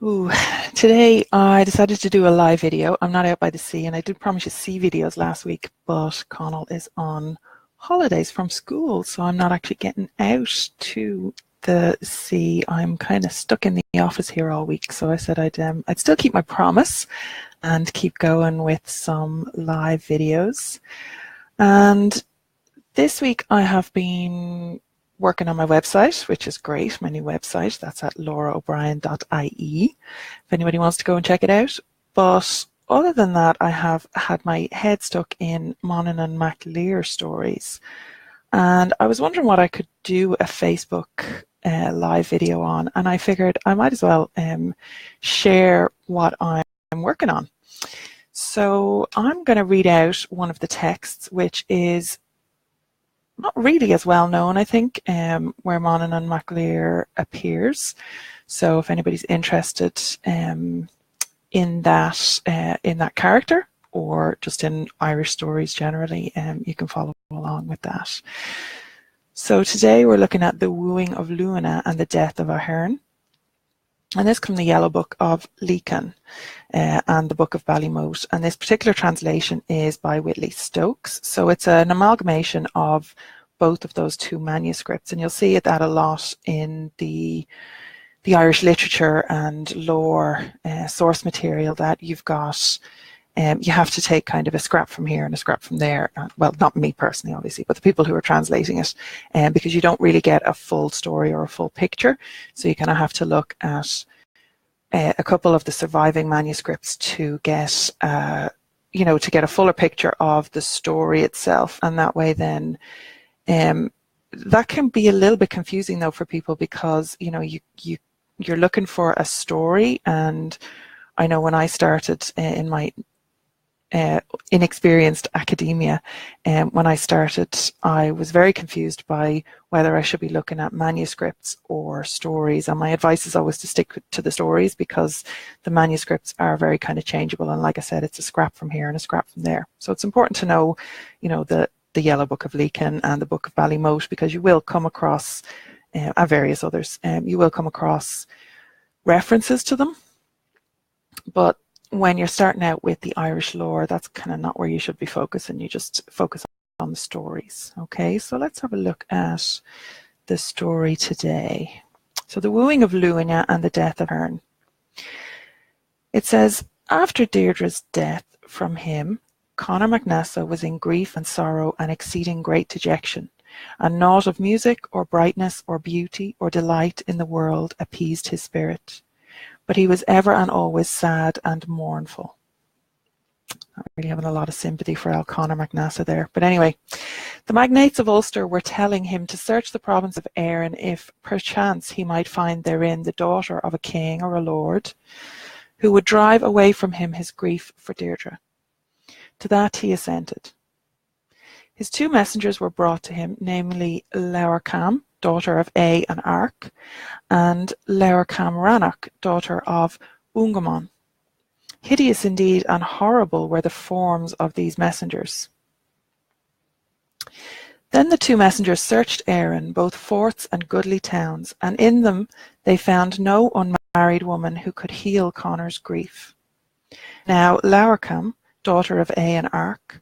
Ooh, today I decided to do a live video. I'm not out by the sea, and I did promise you sea videos last week, but Connell is on holidays from school, so I'm not actually getting out to the sea. I'm kind of stuck in the office here all week, so I said I'd still keep my promise and keep going with some live videos. And this week I have been working on my website, which is great, my new website. That's at loraobrien.ie if anybody wants to go and check it out. But other than that, I have had my head stuck in Monaghan and MacLear stories. And I was wondering what I could do a Facebook live video on, and I figured I might as well share what I'm working on. So I'm going to read out one of the texts, which is not really as well known, I think, where Monaghan and MacLear appears. So if anybody's interested in that character, or just in Irish stories generally, you can follow along with that. So today we're looking at the wooing of Luaine and the death of Athirne. And this comes from the Yellow Book of Luaine and the Book of Ballymote. And this particular translation is by Whitley Stokes. So it's an amalgamation of both of those two manuscripts. And you'll see that a lot in the Irish literature and lore source material, that you've got, you have to take kind of a scrap from here and a scrap from there. Well, not me personally, obviously, but the people who are translating it, because you don't really get a full story or a full picture. So you kind of have to look at a couple of the surviving manuscripts to get, to get a fuller picture of the story itself. And that way then, that can be a little bit confusing though for people, because, you're looking for a story. And I know when I started in my inexperienced academia, when I started, I was very confused by whether I should be looking at manuscripts or stories. And my advice is always to stick to the stories, because the manuscripts are very kind of changeable. And like I said, it's a scrap from here and a scrap from there. So it's important to know, the Yellow Book of Luaine and the Book of Ballymote, because you will come across, and various others, you will come across references to them. But when you're starting out with the Irish lore, that's kind of not where you should be focusing. You just focus on the stories. Okay, so let's have a look at the story today. So the wooing of Luaine and the death of Athirne. It says, after Deirdre's death from him, Conor MacNessa was in grief and sorrow and exceeding great dejection, and naught of music or brightness or beauty or delight in the world appeased his spirit. But he was ever and always sad and mournful. I'm really having a lot of sympathy for Conor MacNessa there. But anyway, the magnates of Ulster were telling him to search the province of Erin if perchance he might find therein the daughter of a king or a lord, who would drive away from him his grief for Deirdre. To that he assented. His two messengers were brought to him, namely Lora Cam, daughter of A and Arc, and Lora Cam Rannoch, daughter of Ungamon. Hideous indeed and horrible were the forms of these messengers. Then the two messengers searched Erin, both forts and goodly towns, and in them they found no unmarried woman who could heal Conor's grief. Now Lora Cam, daughter of A and Arc,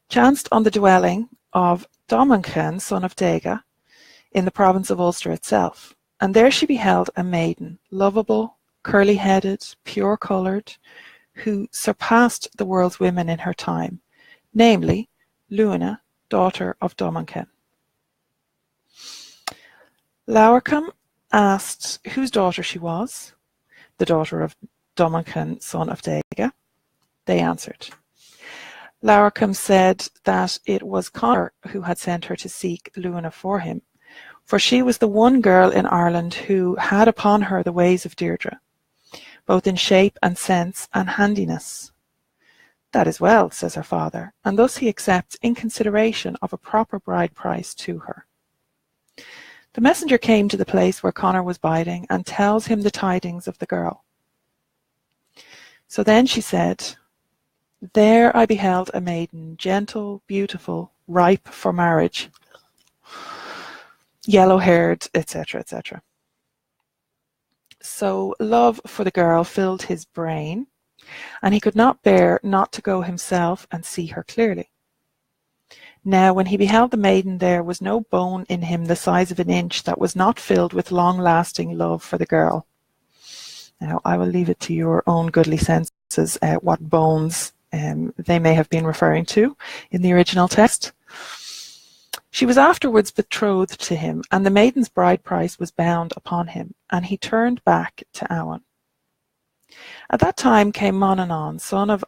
chanced on the dwelling of Domhnachan, son of Dega, in the province of Ulster itself, and there she beheld a maiden, lovable, curly-headed, pure-coloured, who surpassed the world's women in her time, namely Luaine, daughter of Domhnachan. Lora Cam asked whose daughter she was, the daughter of Domhnachan, son of Dega. They answered. Lora Cam said that it was Conor who had sent her to seek Luaine for him, for she was the one girl in Ireland who had upon her the ways of Deirdre, both in shape and sense and handiness. That is well, says her father, and thus he accepts in consideration of a proper bride price to her. The messenger came to the place where Conor was biding and tells him the tidings of the girl. So then she said, there I beheld a maiden, gentle, beautiful, ripe for marriage, yellow-haired, etc., etc. So love for the girl filled his brain, and he could not bear not to go himself and see her clearly. Now when he beheld the maiden, there was no bone in him the size of an inch that was not filled with long-lasting love for the girl. Now I will leave it to your own goodly senses what bones they may have been referring to in the original text. She was afterwards betrothed to him, and the maiden's bride price was bound upon him, and he turned back to Awan. At that time came Manannán, son of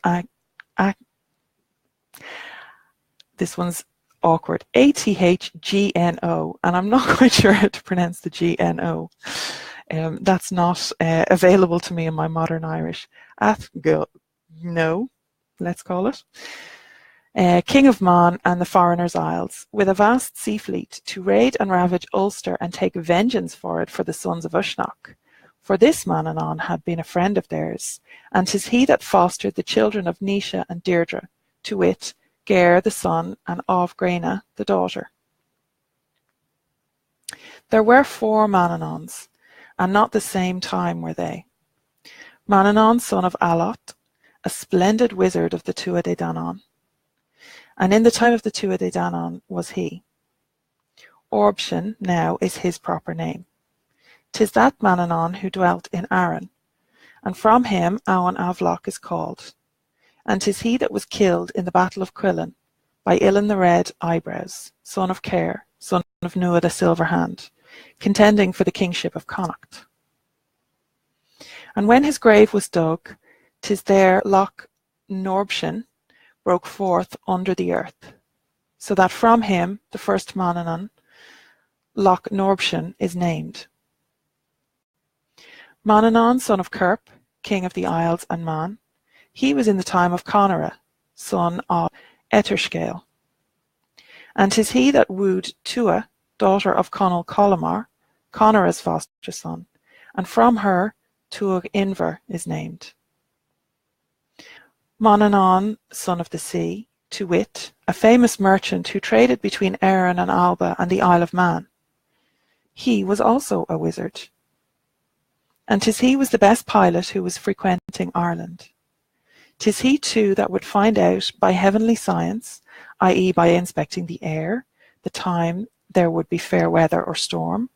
this one's awkward, Athgno, and I'm not quite sure how to pronounce the GNO. That's not available to me in my modern Irish. Athgno, let's call it. King of Man and the Foreigners' Isles, with a vast sea fleet, to raid and ravage Ulster and take vengeance for it for the sons of Uisneach. For this Manannán had been a friend of theirs, and 'tis he that fostered the children of Naoise and Deirdre, to wit, Ger the son, and Ovgrenna the daughter. There were 4 Manannáns, and not the same time were they. Manannán, son of Allot, a splendid wizard of the Tuatha Dé Danann. And in the time of the Tuatha Dé Danann was he. Orbshan now is his proper name. 'Tis that Manannán who dwelt in Athirne, and from him Awan Avloch is called. And 'tis he that was killed in the battle of Quillen by Ilan the Red Eyebrows, son of Caer, son of Nua the Silver Hand, contending for the kingship of Connacht. And when his grave was dug, 'tis there Loch Norbshan broke forth under the earth, so that from him the first Manannán, Loch Norbshan, is named. Manannán, son of Kerp, king of the Isles and Man, he was in the time of Conora, son of Etherscale. And 'tis he that wooed Tua, daughter of Conall Collamar, Conora's foster son, and from her Tuag Inver is named. Manannán, son of the sea, to wit, a famous merchant who traded between Erin and Alba and the Isle of Man. He was also a wizard. And 'tis he was the best pilot who was frequenting Ireland. 'Tis he too that would find out by heavenly science, i.e. by inspecting the air, the time there would be fair weather or storm.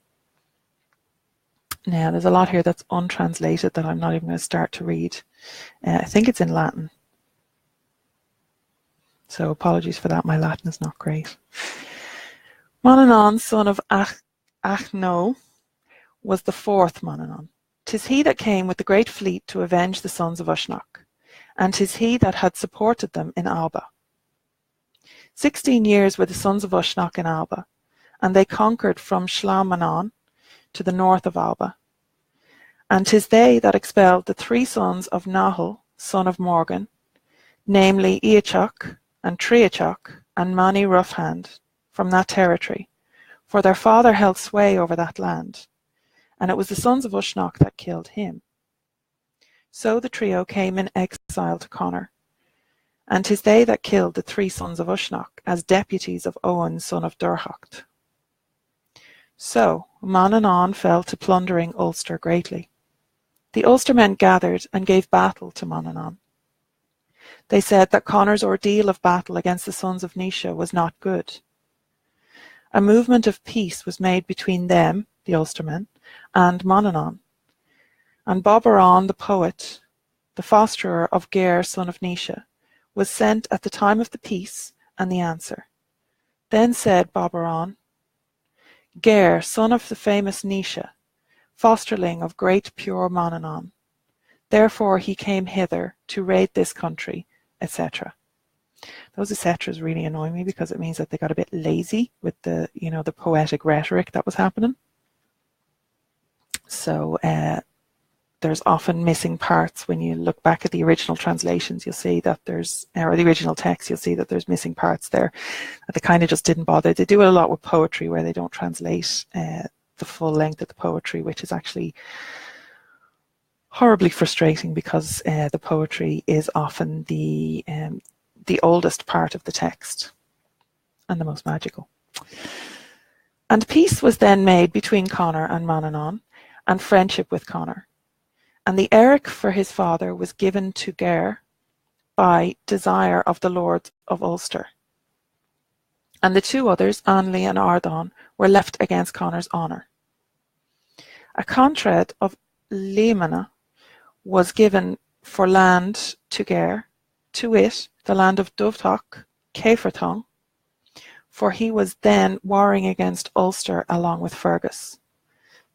Now there's a lot here that's untranslated that I'm not even going to start to read. I think it's in Latin. So apologies for that, my Latin is not great. Manannán, son of Achno, was the 4th Manannán. 'Tis he that came with the great fleet to avenge the sons of Uisneach, and 'tis he that had supported them in Alba. 16 years were the sons of Uisneach in Alba, and they conquered from Shlamanon to the north of Alba. And 'tis they that expelled the 3 sons of Nahal, son of Mórrígan, namely Eachach, and Triachach, and Mani Roughhand, from that territory, for their father held sway over that land, and it was the sons of Uisneach that killed him. So the trio came in exile to Conor, and 'tis they that killed the 3 sons of Uisneach as deputies of Owen, son of Durhacht. So Manannán fell to plundering Ulster greatly. The Ulstermen gathered and gave battle to Manannán. They said that Conor's ordeal of battle against the sons of Naoise was not good. A movement of peace was made between them, the Ulstermen, and Manannán. And Bobaran the poet, the fosterer of Ger, son of Naoise, was sent at the time of the peace and the answer. Then said Bobaran, Ger, son of the famous Naoise, fosterling of great pure Manannán. Therefore he came hither to raid this country, etc. Those etc's really annoy me because it means that they got a bit lazy with the, the poetic rhetoric that was happening. So there's often missing parts when you look back at the original translations. You'll see that there's, or the original text, you'll see that there's missing parts there that they kind of just didn't bother. They do it a lot with poetry where they don't translate the full length of the poetry, which is actually horribly frustrating because the poetry is often the oldest part of the text and the most magical. And peace was then made between Conor and Manannán, and friendship with Conor. And the Eric for his father was given to Ger by desire of the Lord of Ulster. And the two others, Anley and Ardán, were left against Conor's honour. A contract of Límana was given for land to Ger, to wit, the land of Dubhtach, Cafertong, for he was then warring against Ulster along with Fergus.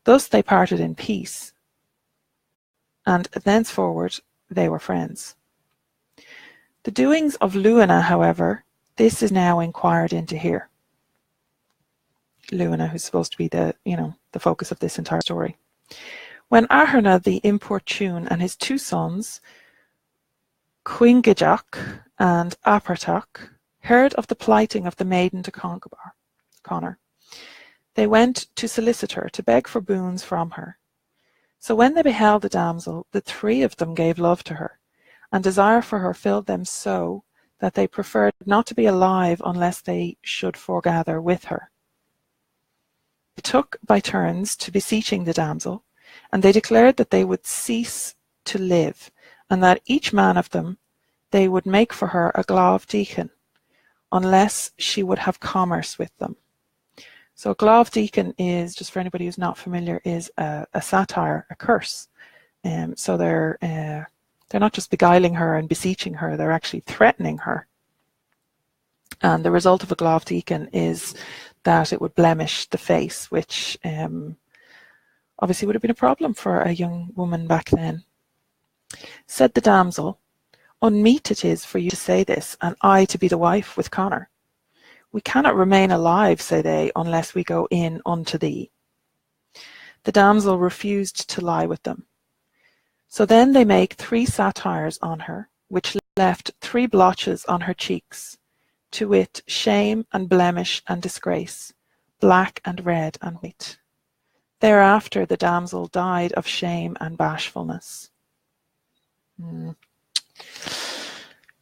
Thus they parted in peace, and thenceforward they were friends. The doings of Luaine, however, this is now inquired into here. Luaine, who's supposed to be the focus of this entire story. When Athirne the importune and his two sons, Cuingajach and Apertach, heard of the plighting of the maiden to Conor, they went to solicit her, to beg for boons from her. So when they beheld the damsel, the three of them gave love to her, and desire for her filled them so that they preferred not to be alive unless they should foregather with her. They took by turns to beseeching the damsel, and they declared that they would cease to live, and that each man of them they would make for her a glove deacon, unless she would have commerce with them. So a glove deacon is, just for anybody who's not familiar, is a satire, a curse. So they're not just beguiling her and beseeching her, they're actually threatening her. And the result of a glove deacon is that it would blemish the face, which obviously would have been a problem for a young woman back then. Said the damsel, "Unmeet it is for you to say this, and I to be the wife with Conor. We cannot remain alive," say they, "unless we go in unto thee." The damsel refused to lie with them. So then they make 3 satires on her, which left 3 blotches on her cheeks, to wit, shame and blemish and disgrace, black and red and white. Thereafter the damsel died of shame and bashfulness.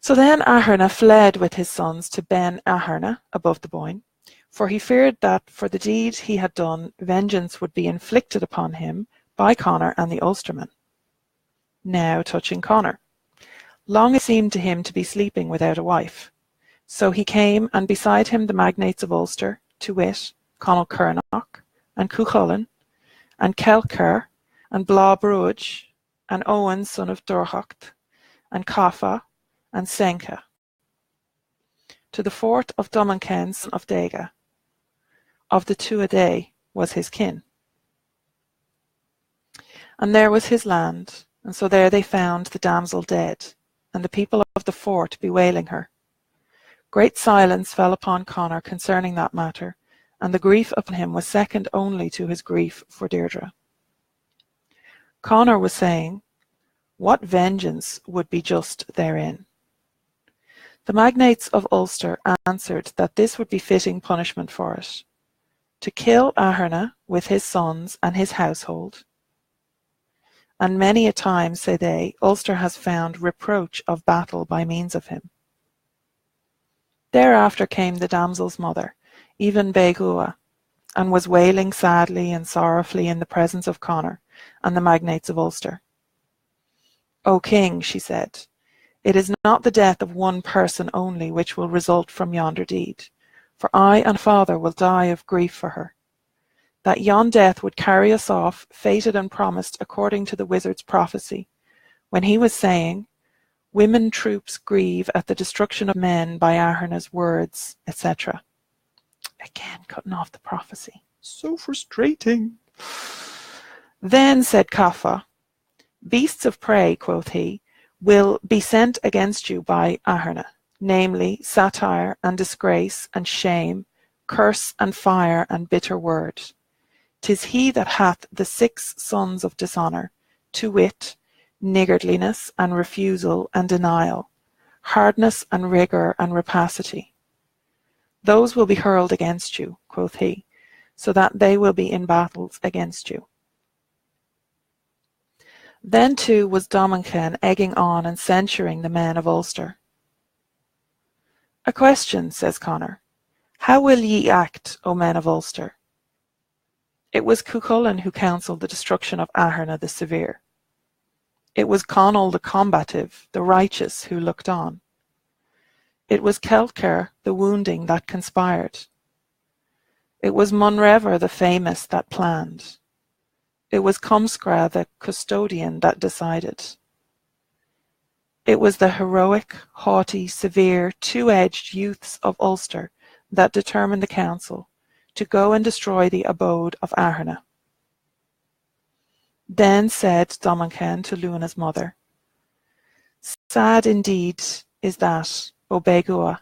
So then Athirne fled with his sons to Ben Athirne above the Boyne, for he feared that for the deed he had done, vengeance would be inflicted upon him by Conor and the Ulstermen. Now touching Conor. Long it seemed to him to be sleeping without a wife. So he came, and beside him the magnates of Ulster, to wit, Conall Cernach, and Cuchulainn, and Kelker, and Bla Bruj, and Owen son of Durhacht, and Caffa, and Senka, to the fort of Domanken son of Dega. Of the Tuatha was his kin. And there was his land, and so there they found the damsel dead, and the people of the fort bewailing her. Great silence fell upon Conor concerning that matter, and the grief upon him was second only to his grief for Deirdre. Conor was saying, what vengeance would be just therein? The magnates of Ulster answered that this would be fitting punishment for it, to kill Athirne with his sons and his household. And many a time, say they, Ulster has found reproach of battle by means of him. Thereafter came the damsel's mother, even Begua, and was wailing sadly and sorrowfully in the presence of Conor and the magnates of Ulster. "O King," she said, "it is not the death of one person only which will result from yonder deed, for I and father will die of grief for her. That yon death would carry us off, fated and promised according to the wizard's prophecy, when he was saying, women troops grieve at the destruction of men by Athirne's words, etc." Again, cutting off the prophecy. So frustrating. Then said Caffa, "Beasts of prey," quoth he, "will be sent against you by Athirne, namely, satire and disgrace and shame, curse and fire and bitter word. 'Tis he that hath the 6 sons of dishonour, to wit, niggardliness and refusal and denial, hardness and rigour and rapacity. Those will be hurled against you," quoth he, "so that they will be in battles against you." Then too was Domanken egging on and censuring the men of Ulster. "A question," says Conor. "How will ye act, O men of Ulster?" It was Cuchulainn who counselled the destruction of Athirne the Severe. It was Conall the combative, the righteous, who looked on. It was Celtchar the wounding that conspired. It was Monrever the famous that planned. It was Comscra the custodian that decided. It was the heroic, haughty, severe, two-edged youths of Ulster that determined the council to go and destroy the abode of Athirne. Then said Domhnachan to Luaina's mother, "Sad indeed is that, O Begua.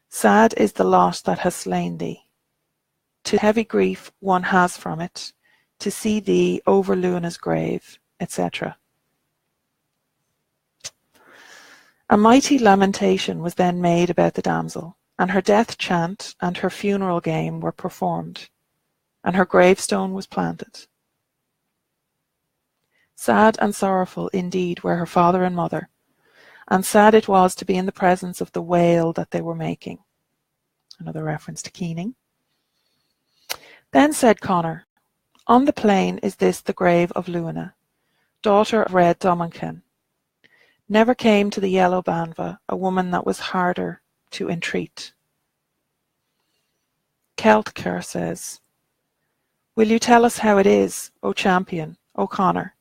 Sad is the lot that has slain thee. 'Tis heavy grief one has from it, to see thee over Luaina's grave," etc. A mighty lamentation was then made about the damsel, and her death chant and her funeral game were performed, and her gravestone was planted. Sad and sorrowful indeed were her father and mother, and sad it was to be in the presence of the wail that they were making. Another reference to Keening. Then said Conor, "On the plain is this the grave of Luaine, daughter of Red Domhnachan. Never came to the yellow Banva a woman that was harder to entreat." Celtchar says, "Will you tell us how it is, O champion, O Conor,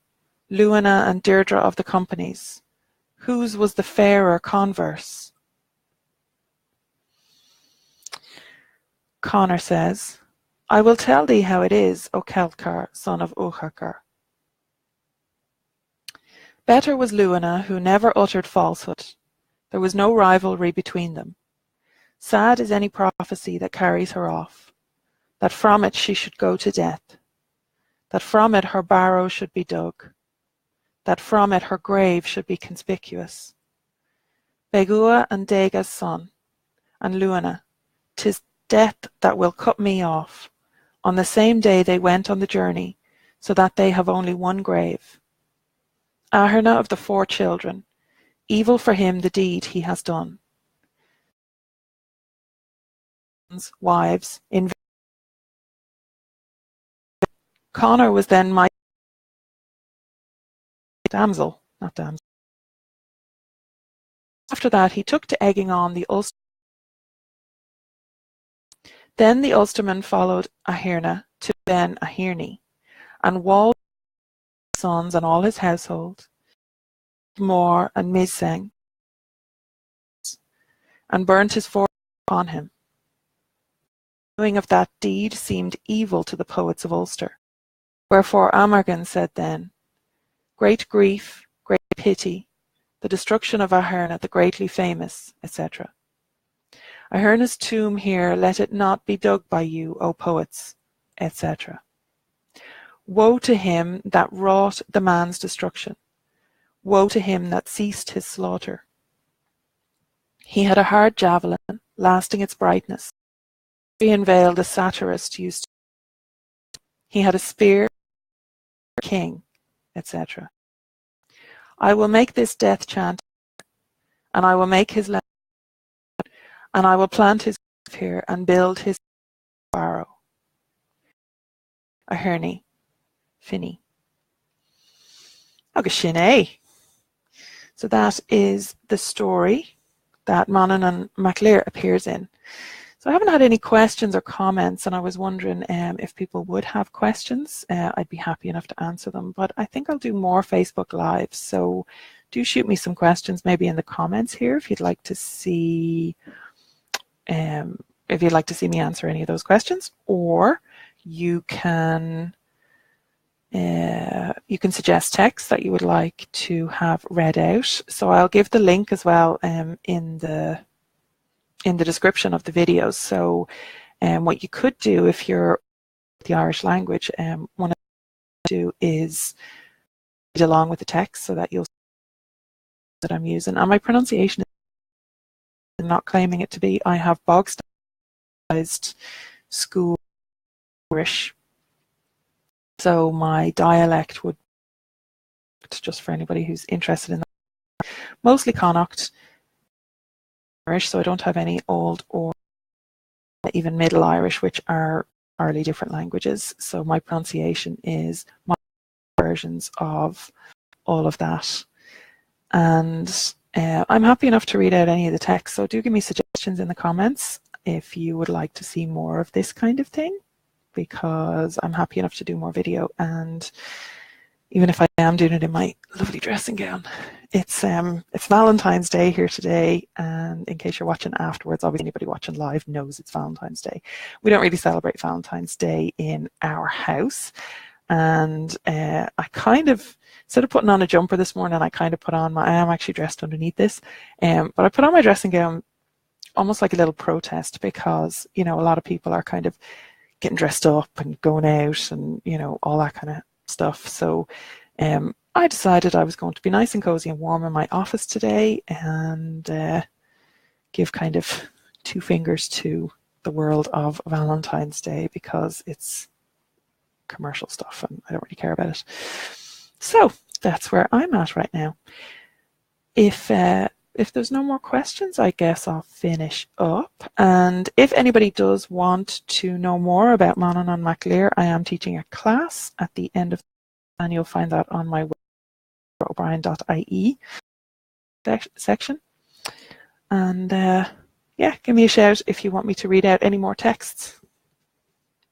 Luaine and Deirdre of the companies? Whose was the fairer converse?" Conor says, "I will tell thee how it is, O Celtchar, son of Uachchar. Better was Luaine, who never uttered falsehood. There was no rivalry between them. Sad is any prophecy that carries her off, that from it she should go to death, that from it her barrow should be dug, that from it her grave should be conspicuous. Begua and Dega's son, and Luaine, 'tis death that will cut me off. On the same day they went on the journey, so that they have only one grave. Athirne of the 4 children, evil for him the deed he has done. Wives, in Conor was then my damsel, not damsel. After that he took to egging on the Ulster. Then the Ulstermen followed Athirne to Ben Athirne, and walled his sons and all his household, Mór and Miseng, and burnt his fort upon him. The doing of that deed seemed evil to the poets of Ulster. Wherefore Mórrígan said then, "Great grief, great pity, the destruction of Athirne, the greatly famous," etc. Athirne's tomb here, let it not be dug by you, O poets, etc. Woe to him that wrought the man's destruction. Woe to him that ceased his slaughter. He had a hard javelin, lasting its brightness. Ian Vale the satirist used to. He had a spear, king, etc. I will make this death chant, and I will make his land, and I will plant his grave here and build his barrow. Athirne, Finney. Agus sin é. So that is the story that Manannán and MacLear appears in. So I haven't had any questions or comments, and I was wondering if people would have questions. I'd be happy enough to answer them, but I think I'll do more Facebook Lives. So do shoot me some questions maybe in the comments here if you'd like to see me answer any of those questions, or you can suggest texts that you would like to have read out. So I'll give the link as well in the description of the videos. So what you could do if you're the Irish language, one of the do is read along with the text so that you'll see that I'm using. And my pronunciation is, I'm not claiming it to be. I have bog standardized school Irish. So my dialect would, just for anybody who's interested in that, mostly Connacht Irish, so I don't have any old or even Middle Irish, which are entirely different languages. So my pronunciation is my versions of all of that. And I'm happy enough to read out any of the text, so do give me suggestions in the comments if you would like to see more of this kind of thing, because I'm happy enough to do more video. And even if I am doing it in my lovely dressing gown, it's Valentine's Day here today, and in case you're watching afterwards, obviously anybody watching live knows it's Valentine's Day. We don't really celebrate Valentine's Day in our house, and I kind of, instead of putting on a jumper this morning, I kind of put on I am actually dressed underneath this, but I put on my dressing gown almost like a little protest, because, you know, a lot of people are kind of getting dressed up and going out and, you know, all that kind of stuff. So I decided I was going to be nice and cozy and warm in my office today, and give kind of 2 fingers to the world of Valentine's Day, because it's commercial stuff and I don't really care about it. So that's where I'm at right now. If there's no more questions, I guess I'll finish up. And if anybody does want to know more about Manannán an Mac Lir, I am teaching a class at the end of, and you'll find that on my LoraO'Brien.ie section. And yeah, give me a shout if you want me to read out any more texts.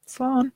Slán.